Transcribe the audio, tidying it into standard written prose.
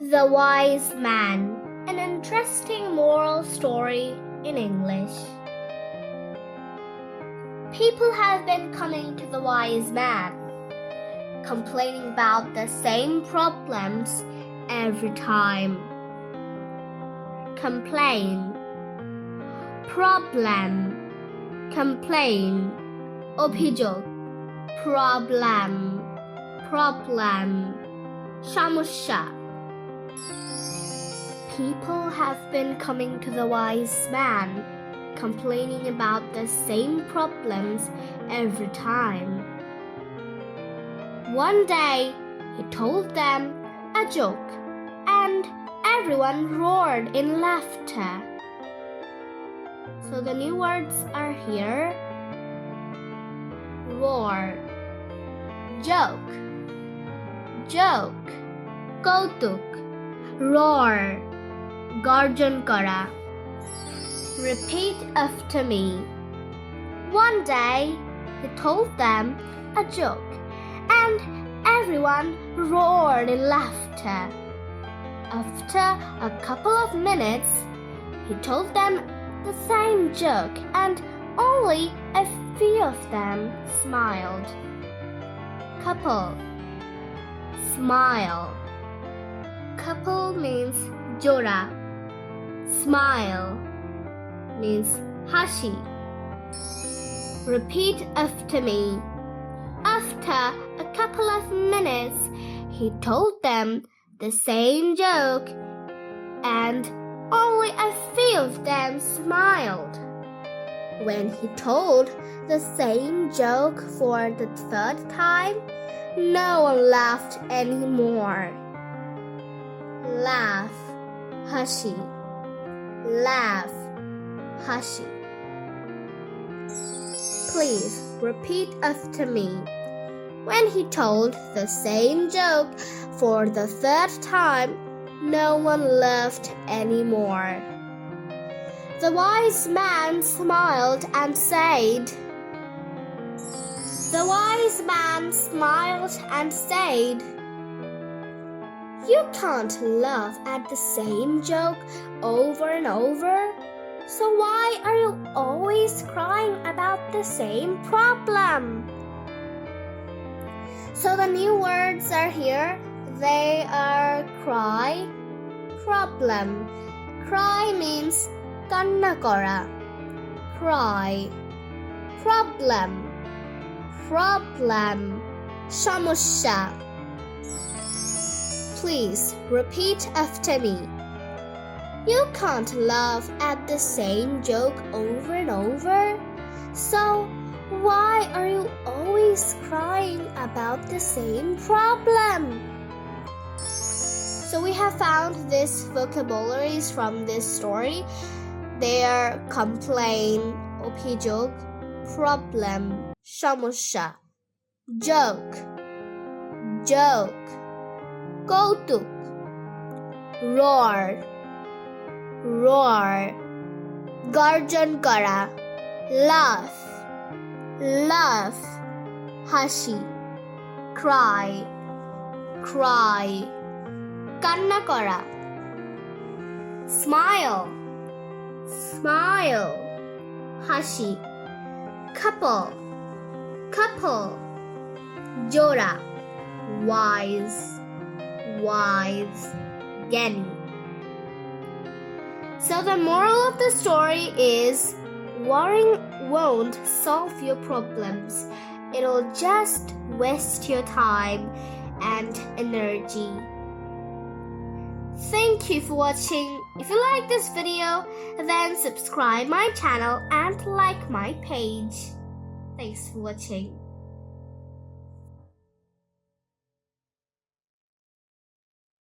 The Wise Man, an interesting moral story in English. People have been coming to the wise man, complaining about the same problems every time. Complain, problem, complain, অভিযোগ, problem, সমস্যা. People have been coming to the wise man, complaining about the same problems every time. One day, he told them a joke, and everyone roared in laughter. So the new words are here. Roar, joke, কৌতুক, roar, গর্জন করা. Repeat after me. One day, he told them a joke, and everyone roared in laughter. After a couple of minutes, he told them the same joke, and only a few of them smiled. Couple, smile. Couple means jora. Smile means hashi. Repeat after me. After a couple of minutes, he told them the same joke, and only a few of them smiled. When he told the same joke for the third time, no one laughed anymore. Laugh, hashi. Laugh, hashi. Please repeat after me. When he told the same joke for the third time, no one laughed anymore. The wise man smiled and said, The wise man smiled and said, You can't laugh at the same joke over and over. So why are you always crying about the same problem? So the new words are here. They are cry, problem. Cry means kanna kora. Cry. Problem. Samosya. Please repeat after me. You can't laugh at the same joke over and over. So why are you always crying about the same problem? So we have found these vocabularies from this story. They are complain, অভিযোগ, problem, সমস্যা, joke, কৌতুক, roar, গর্জন করা, laugh, হাসি, cry, কান্না করা, smile, হাসি, couple, জোড়া, wise, জ্ঞানী. So the moral of the story is, worrying won't solve your problems. It'll just waste your time and energy. Thank you for watching. If you like this video, then subscribe my channel and like my page. Thanks for watching.